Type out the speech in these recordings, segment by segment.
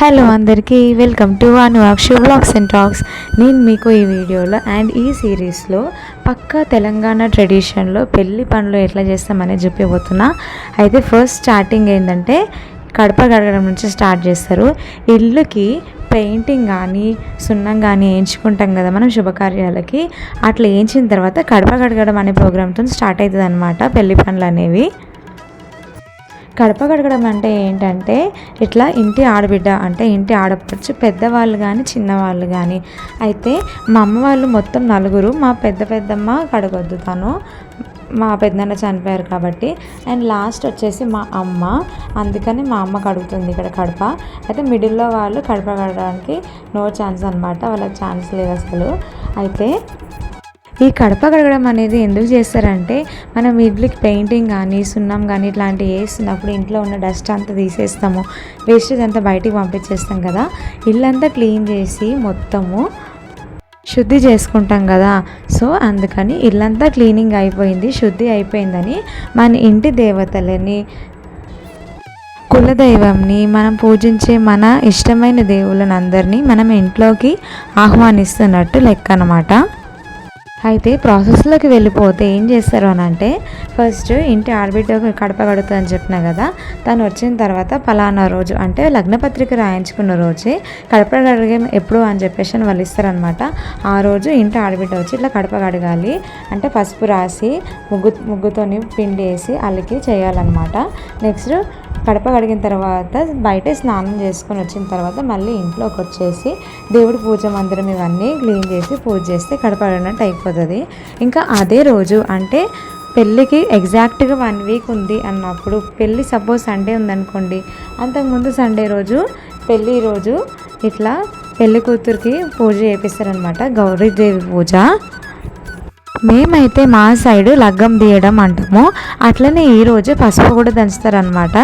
Hello అందరికీ welcome to Anuvakshu vlogs and talks. నేను మీకు ఈ వీడియోలో అండ్ ఈ సిరీస్లో పక్కా తెలంగాణ ట్రెడిషన్లో పెళ్లి పనులు ఎట్లా చేస్తామని చెప్పిపోతున్నా. అయితే ఫస్ట్ స్టార్టింగ్ ఏంటంటే కడప కడగడం నుంచి స్టార్ట్ చేస్తారు. ఇల్లుకి పెయింటింగ్ కానీ సున్నం కానీ వేయించుకుంటాం కదా మనం శుభకార్యాలకి. అట్లా వేయించిన తర్వాత కడప కడగడం అనే ప్రోగ్రామ్తో స్టార్ట్ అవుతుంది అన్నమాట పెళ్లి పనులు అనేవి. కడప కడగడం అంటే ఏంటంటే ఇట్లా ఇంటి ఆడబిడ్డ అంటే ఇంటి ఆడపడుచు పెద్దవాళ్ళు కానీ చిన్నవాళ్ళు కానీ. అయితే మా అమ్మ వాళ్ళు మొత్తం నలుగురు. మా పెద్దమ్మ కడగొద్దు, తను మా పెద్దనాన్న చనిపోయారు కాబట్టి. అండ్ లాస్ట్ వచ్చేసి మా అమ్మ, అందుకని మా అమ్మ కడుగుతుంది ఇక్కడ కడప. అయితే మిడిల్లో వాళ్ళు కడప కడగడానికి నో ఛాన్స్ అనమాట, వాళ్ళకి ఛాన్స్ లేదు అసలు. అయితే ఈ కడప కడగడం అనేది ఎందుకు చేస్తారంటే మనం ఇడ్లీకి పెయింటింగ్ కానీ సున్నం కానీ ఇట్లాంటివి వేస్తున్నప్పుడు ఇంట్లో ఉన్న డస్ట్ అంతా తీసేస్తాము, వేస్టేజ్ అంతా బయటికి పంపించేస్తాం కదా. ఇల్లంతా క్లీన్ చేసి మొత్తము శుద్ధి చేసుకుంటాం కదా. సో అందుకని ఇల్లంతా క్లీనింగ్ అయిపోయింది, శుద్ధి అయిపోయిందని మన ఇంటి దేవతలని, కులదైవంని, మనం పూజించే మన ఇష్టమైన దేవుళ్ళని అందరినీ మనం ఇంట్లోకి ఆహ్వానిస్తున్నట్టు లెక్క అన్నమాట. అయితే ప్రాసెస్లోకి వెళ్ళిపోతే ఏం చేస్తారు అని అంటే, ఫస్ట్ ఇంటి ఆడబిడ్డ కడప కడుగుతుందని చెప్పినా కదా, తను వచ్చిన తర్వాత ఫలానా రోజు అంటే లగ్నపత్రిక రాయించుకున్న రోజే కడప కడగం ఎప్పుడు అని చెప్పేసి వాళ్ళు ఇస్తారనమాట. ఆ రోజు ఇంటి ఆడబిడ్డ వచ్చి ఇట్లా కడప కడగాలి అంటే పసుపు రాసి ముగ్గుతోని పిండి వేసి అల్లికి చేయాలన్నమాట. నెక్స్ట్ కడప కడిగిన తర్వాత బయటే స్నానం చేసుకొని వచ్చిన తర్వాత మళ్ళీ ఇంట్లోకి వచ్చేసి దేవుడి పూజ మందిరం ఇవన్నీ క్లీన్ చేసి పూజ చేస్తే కడప కడిగినట్టు అయిపోతుంది. ఇంకా అదే రోజు అంటే పెళ్ళికి ఎగ్జాక్ట్గా 1 వీక్ ఉంది అన్నప్పుడు, పెళ్ళి సపోజ్ సండే ఉందనుకోండి, అంతకుముందు సండే రోజు పెళ్ళి రోజు ఇట్లా పెళ్ళి కూతురికి పూజ చేపిస్తారనమాట, గౌరీదేవి పూజ. మేమైతే మా సైడు లగ్గం తీయడం అంటాము. అట్లనే ఈరోజు పసుపు కూడా దంచుతారనమాట.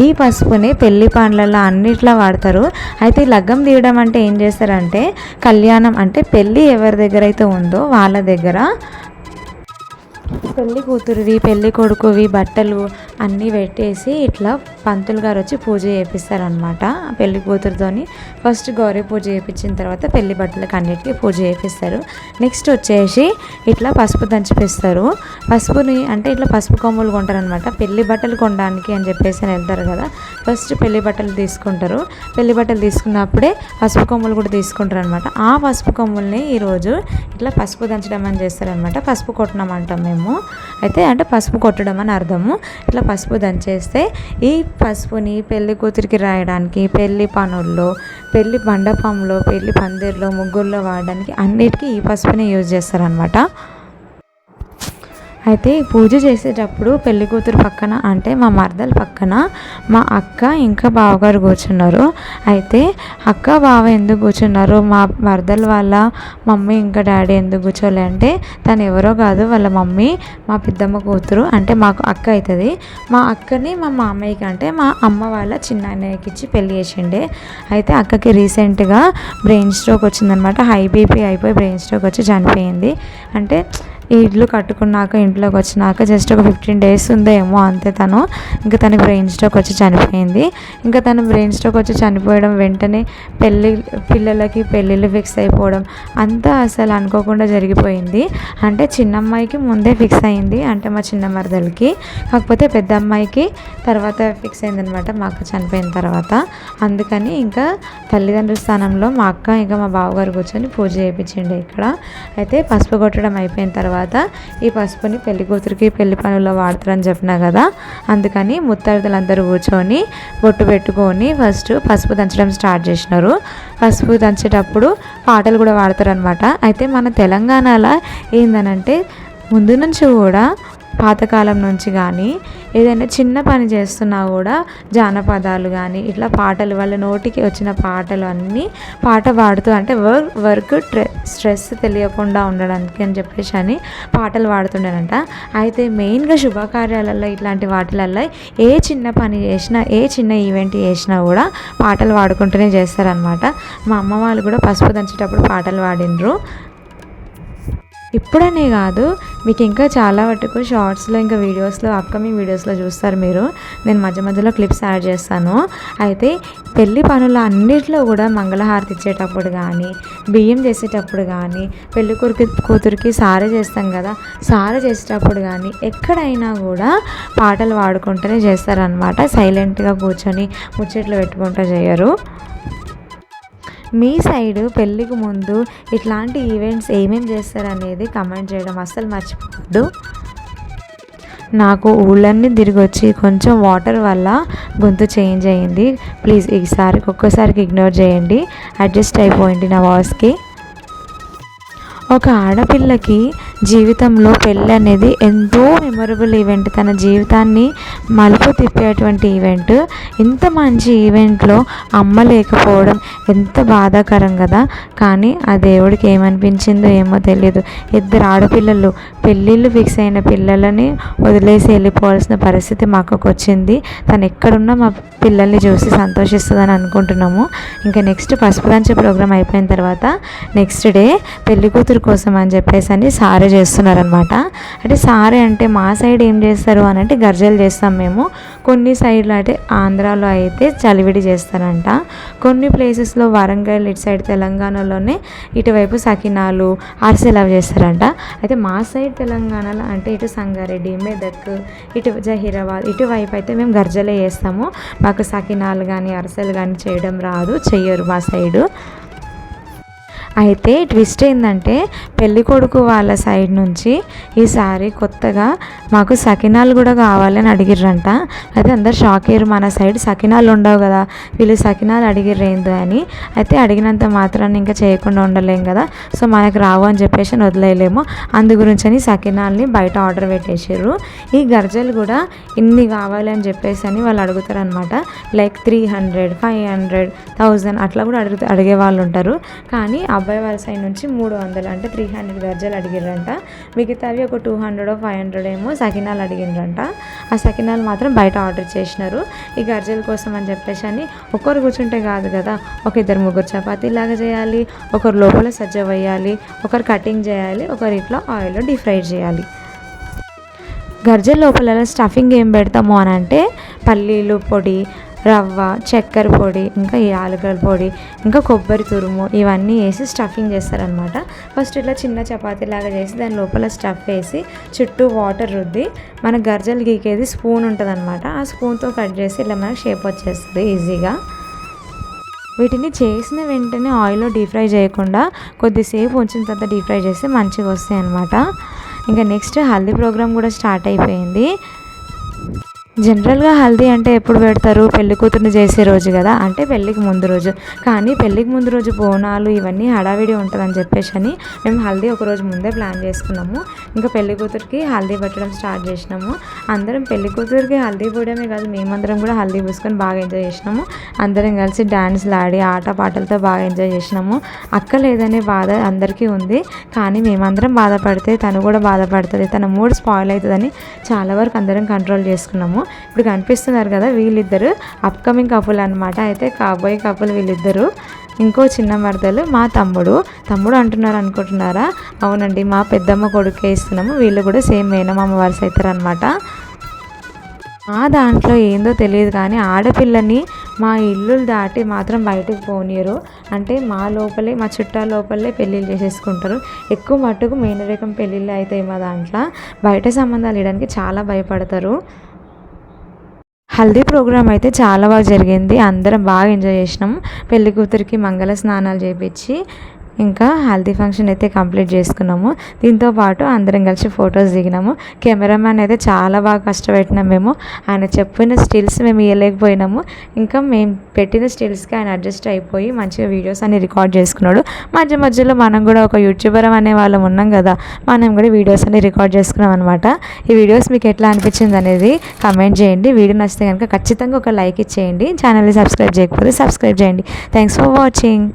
ఈ పసుపుని పెళ్లి పనులలో అన్నిట్లా వాడతారు. అయితే లగ్గం తీయడం అంటే ఏం చేస్తారంటే, కళ్యాణం అంటే పెళ్ళి ఎవరి దగ్గర అయితే ఉందో వాళ్ళ దగ్గర పెళ్లి కూతురువి పెళ్లి కొడుకువి బట్టలు అన్నీ పెట్టేసి ఇట్లా పంతులు గారు వచ్చి పూజ చేపిస్తారనమాట. పెళ్లి కూతురుతోని ఫస్ట్ గౌరీ పూజ చేయించిన తర్వాత పెళ్లి బట్టలకు అన్నిటికీ పూజ చేపిస్తారు. నెక్స్ట్ వచ్చేసి ఇట్లా పసుపు దంచిపిస్తారు. పసుపుని అంటే ఇట్లా పసుపు కొమ్ములు కొంటారనమాట, పెళ్లి బట్టలు కొనడానికి అని చెప్పేసి వెళ్తారు కదా. ఫస్ట్ పెళ్లి బట్టలు తీసుకుంటారు, పెళ్లి బట్టలు తీసుకున్నప్పుడే పసుపు కొమ్ములు కూడా తీసుకుంటారు అనమాట. ఆ పసుపు కొమ్ముల్ని ఈరోజు ఇట్లా పసుపు దంచడం అని చేస్తారనమాట. పసుపు కొట్టడం అంటాం మేము. అయితే అంటే పసుపు కొట్టడం అని అర్థము. ఇట్లా పసుపు దంచేస్తే ఈ పసుపుని పెళ్లి కూతురికి రాయడానికి, పెళ్లి పనుల్లో, పెళ్లి మండపంలో, పెళ్లి పందిర్లో, ముగ్గుల్లో వాడడానికి అన్నిటికీ ఈ పసుపుని యూజ్ చేస్తారనమాట. అయితే పూజ చేసేటప్పుడు పెళ్లి కూతురు పక్కన అంటే మా మరదల పక్కన మా అక్క ఇంకా బావగారు కూర్చున్నారు. అయితే అక్క బావ ఎందుకు కూర్చున్నారు, మా మరదల వాళ్ళ మమ్మీ ఇంకా డాడీ ఎందుకు కూర్చోలే అంటే, తను ఎవరో కాదు, వాళ్ళ మమ్మీ మా పెద్దమ్మ కూతురు అంటే మాకు అక్క అవుతుంది. మా అక్కని మా మామయ్యకి అంటే మా అమ్మ వాళ్ళ చిన్న అన్నయ్యకి ఇచ్చి పెళ్లి చేసిండే. అయితే అక్కకి రీసెంట్గా బ్రెయిన్ స్ట్రోక్ వచ్చిందనమాట. హై బీపీ అయిపోయి బ్రెయిన్ స్ట్రోక్ వచ్చి చనిపోయింది. అంటే ఈ ఇల్లు కట్టుకున్నాక ఇంట్లోకి వచ్చినాక జస్ట్ ఒక 15 days ఉందేమో అంతే. ఇంకా తనకి బ్రెయిన్ స్ట్రోక్ వచ్చి చనిపోయింది. ఇంకా తను బ్రెయిన్ స్ట్రోక్ వచ్చి చనిపోవడం వెంటనే పిల్లలకి పెళ్ళిళ్ళు ఫిక్స్ అయిపోవడం అంతా అసలు అనుకోకుండా జరిగిపోయింది. అంటే చిన్నమ్మాయికి ముందే ఫిక్స్ అయింది, అంటే మా చిన్న మరదలకి. కాకపోతే పెద్ద అమ్మాయికి తర్వాత ఫిక్స్ అయిందనమాట, మా అక్క చనిపోయిన తర్వాత. అందుకని ఇంకా తల్లిదండ్రుల స్థానంలో మా అక్క ఇంకా మా బావగారు కూర్చొని పూజ చేయించిండే ఇక్కడ. అయితే పసుపు కొట్టడం అయిపోయిన తర్వాత ఈ పసుపుని పెళ్లి కూతురికి పెళ్లి పనుల్లో వాడతారని చెప్పినా కదా. అందుకని ముత్తైదులందరూ కూర్చొని బొట్టు పెట్టుకొని ఫస్ట్ పసుపు దంచడం స్టార్ట్ చేసినారు. పసుపు దంచేటప్పుడు పాటలు కూడా వాడతారనమాట. అయితే మన తెలంగాణలో ఏందనంటే ముందు నుంచి కూడా పాతకాలం నుంచి కానీ ఏదైనా చిన్న పని చేస్తున్నా కూడా జానపదాలు కానీ ఇట్లా పాటలు, వాళ్ళ నోటికి వచ్చిన పాటలు అన్నీ పాట పాడుతూ అంటే వర్క్ స్ట్రెస్ తెలియకుండా ఉండడానికి అని చెప్పేసి అని పాటలు పాడుతుండేనంట. అయితే మెయిన్గా శుభకార్యాలలో ఇట్లాంటి వాటిలలో ఏ చిన్న పని చేసినా, ఏ చిన్న ఈవెంట్ చేసినా కూడా పాటలు పాడుకుంటూనే చేస్తారనమాట. మా అమ్మ వాళ్ళు కూడా పసుపు దంచేటప్పుడు పాటలు పాడినరు. ఇప్పుడనే కాదు, మీకు ఇంకా చాలా మటుకు షార్ట్స్లో ఇంకా వీడియోస్లో అప్కమింగ్ వీడియోస్లో చూస్తారు మీరు. నేను మధ్య మధ్యలో క్లిప్స్ యాడ్ చేస్తాను. అయితే పెళ్లి పనుల అన్నిట్లో కూడా మంగళహారతి ఇచ్చేటప్పుడు కానీ, బియ్యం చేసేటప్పుడు కానీ, పెళ్లి కూతురికి సారె చేస్తాం కదా, సారె చేసేటప్పుడు కానీ ఎక్కడైనా కూడా పాటలు పాడుకుంటూనే చేస్తారనమాట. సైలెంట్గా కూర్చొని ముచ్చట్లు పెట్టుకుంటూ చేయరు. మీ సైడు పెళ్ళికి ముందు ఇట్లాంటి ఈవెంట్స్ ఏమేమి చేస్తారనేది కమెంట్ చేయడం అస్సలు మర్చిపోవద్దు. నాకు ఊళ్ళన్నీ తిరిగి వచ్చి కొంచెం వాటర్ వల్ల గొంతు చేంజ్ అయ్యింది. ప్లీజ్ ఒక్కసారికి ఇగ్నోర్ చేయండి, అడ్జస్ట్ అయిపోయింది నా వాయిస్కి. ఒక ఆడపిల్లకి జీవితంలో పెళ్ళి అనేది ఎంతో మెమొరబుల్ ఈవెంట్, తన జీవితాన్ని మలుపు తిప్పేటువంటి ఈవెంట్. ఇంత మంచి ఈవెంట్లో అమ్మ లేకపోవడం ఎంత బాధాకరం కదా. కానీ ఆ దేవుడికి ఏమనిపించిందో ఏమో తెలియదు, ఇద్దరు ఆడపిల్లలు పెళ్ళిళ్ళు ఫిక్స్ అయిన పిల్లలని వదిలేసి వెళ్ళిపోవాల్సిన పరిస్థితి మా అక్కకు వచ్చింది. తను ఎక్కడున్నా మా పిల్లల్ని చూసి సంతోషిస్తుందని అనుకుంటున్నాము. ఇంకా నెక్స్ట్ పసుపు దంచే ప్రోగ్రామ్ అయిపోయిన తర్వాత నెక్స్ట్ డే పెళ్లి కూతురు కోసం అని చెప్పేసి అని సారె చేస్తున్నారనమాట. అంటే సారె అంటే మా సైడ్ ఏం చేస్తారు అని అంటే గర్జలు చేస్తాం మేము. కొన్ని సైడ్లో అంటే ఆంధ్రాలో అయితే చలివిడి చేస్తారంట. కొన్ని ప్లేసెస్లో వరంగల్ ఇటు సైడ్ తెలంగాణలోనే ఇటువైపు సకినాలు అరిసెలు అవి చేస్తారంట. అయితే మా సైడ్ తెలంగాణలో అంటే ఇటు సంగారెడ్డి, మెదక్, ఇటు జహీరాబాద్ ఇటువైపు అయితే మేము గర్జలే చేస్తాము. మాకు సకినాలు కానీ అరిసెలు కానీ చేయడం రాదు, చెయ్యరు మా సైడు. అయితే ట్విస్ట్ ఏంటంటే పెళ్ళి కొడుకు వాళ్ళ సైడ్ నుంచి ఈసారి కొత్తగా మాకు సకినాలు కూడా కావాలని అడిగిర్రంట. అయితే అందరు షాక్ అయ్యారు, మన సైడ్ సకినాలు ఉండవు కదా, వీళ్ళు సకినాలు అడిగిర్రేందు అని. అయితే అడిగినంత మాత్రాన్ని ఇంకా చేయకుండా ఉండలేం కదా, సో మనకు రావు అని చెప్పేసి వదిలేయలేము. అందు గురించి సకినాల్ని బయట ఆర్డర్ పెట్టేసారు. ఈ గర్జలు కూడా ఇన్ని కావాలి అని చెప్పేసి అని వాళ్ళు అడుగుతారనమాట. లైక్ 300, 500, 1000 అట్లా కూడా అడిగే వాళ్ళు ఉంటారు. కానీ అబ్బాయి వాళ్ళ సైడ్ నుంచి 300 అంటే 300 గర్జలు అడిగిరంట. మిగతావి ఒక 200, 500 ఏమో సకినాలు అడిగిరంట. ఆ సకినాలు మాత్రం బయట ఆర్డర్ చేసినారు ఈ గర్జల కోసం అని చెప్పేసి అని. ఒకరు కూర్చుంటే కాదు కదా, ఒక 2-3 చపాతీలాగా చేయాలి, ఒకరు లోపల సజ్జ వేయాలి, ఒకరు కటింగ్ చేయాలి, ఒకరు ఇట్లా ఆయిల్లో డీప్ ఫ్రై చేయాలి. గర్జల లోపల స్టఫింగ్ ఏం పెడతాము అని అంటే పల్లీలు పొడి, రవ్వ, చక్కెర పొడి, ఇంకా యాలకుల పొడి, ఇంకా కొబ్బరి తురుము ఇవన్నీ వేసి స్టఫింగ్ చేస్తారనమాట. ఫస్ట్ ఇట్లా చిన్న చపాతీలాగా చేసి దాని లోపల స్టఫ్ వేసి చుట్టూ వాటర్ రుద్ది మన గర్జలు గీకేది స్పూన్ ఉంటుంది అనమాట. ఆ స్పూన్తో కట్ చేసి ఇలా మనకు షేప్ వచ్చేస్తుంది ఈజీగా. వీటిని చేసిన వెంటనే ఆయిల్లో డీప్ ఫ్రై చేయకుండా కొద్దిసేపు ఉంచిన తర్వాత డీప్ ఫ్రై చేస్తే మంచిగా వస్తాయి అన్నమాట. ఇంకా నెక్స్ట్ హల్దీ ప్రోగ్రామ్ కూడా స్టార్ట్ అయిపోయింది. జనరల్గా హల్దీ అంటే ఎప్పుడు పెడతారు, పెళ్లి కూతుర్ని చేసే రోజు కదా, అంటే పెళ్ళికి ముందు రోజు. కానీ పెళ్ళికి ముందు రోజు బోనాలు ఇవన్నీ హడావిడి ఉంటుందని చెప్పేసి అని మేము హల్దీ ఒక రోజు ముందే ప్లాన్ చేసుకున్నాము. ఇంకా పెళ్లి కూతురికి హల్దీ పెట్టడం స్టార్ట్ చేసినాము. అందరం పెళ్లి కూతురికి హల్దీ పూయడమే కాదు, మేమందరం కూడా హల్దీ పూసుకొని బాగా ఎంజాయ్ చేసినాము. అందరం కలిసి డాన్స్లు ఆడి ఆట పాటలతో బాగా ఎంజాయ్ చేసినాము. అక్క లేదనే బాధ అందరికీ ఉంది, కానీ మేమందరం బాధపడితే తను కూడా బాధపడుతుంది, తన మూడ్ స్పాయిల్ అవుతుందని చాలా వరకు అందరం కంట్రోల్ చేసుకున్నాము. ఇప్పుడు కనిపిస్తున్నారు కదా, వీళ్ళిద్దరు అప్కమింగ్ కపుల్ అనమాట. అయితే కాబోయే కపుల్ వీళ్ళిద్దరు. ఇంకో చిన్న మరదలు మా తమ్ముడు అంటున్నారు అనుకుంటున్నారా? అవునండి, మా పెద్దమ్మ కొడుకే ఇస్తున్నాము. వీళ్ళు కూడా సేమ్ మేనమామ వరుస అవుతారు అనమాట. మా దాంట్లో ఏందో తెలియదు కానీ ఆడపిల్లని మా ఇల్లులు దాటి మాత్రం బయటకు పోనీయరు. అంటే మా లోపలే, మా చుట్టాల లోపలే పెళ్ళిళ్ళు చేసేసుకుంటారు. ఎక్కువ మట్టుకు మేనరికం పెళ్ళిళ్ళు అవుతాయి మా దాంట్లో. బయట సంబంధాలు ఇవ్వడానికి చాలా భయపడతారు. హల్దీ ప్రోగ్రామ్ అయితే చాలా బాగా జరిగింది. అందరం బాగా ఎంజాయ్ చేసినాం. పెళ్లి కూతురికి మంగళ స్నానాలు చేయించి ఇంకా హల్దీ ఫంక్షన్ అయితే కంప్లీట్ చేసుకున్నాము. దీంతో పాటు అందరం కలిసి ఫొటోస్ దిగినాము. కెమెరామ్యాన్ అయితే చాలా బాగా కష్టపెట్టినాం మేము. ఆయన చెప్పిన స్టిల్స్ మేము ఇవ్వలేకపోయినాము. ఇంకా మేము పెట్టిన స్టిల్స్కి ఆయన అడ్జస్ట్ అయిపోయి మంచిగా వీడియోస్ అన్ని రికార్డ్ చేసుకున్నాడు. మధ్య మధ్యలో మనం కూడా ఒక యూట్యూబర్ అనే వాళ్ళం ఉన్నాం కదా, మనం కూడా వీడియోస్ అన్ని రికార్డ్ చేసుకున్నాం అనమాట. ఈ వీడియోస్ మీకు ఎట్లా అనిపించింది అనేది కమెంట్ చేయండి. వీడియో నచ్చితే కనుక ఖచ్చితంగా ఒక లైక్ ఇచ్చేయండి. ఛానల్ని సబ్స్క్రైబ్ చేయకపోతే సబ్స్క్రైబ్ చేయండి. Thanks for watching.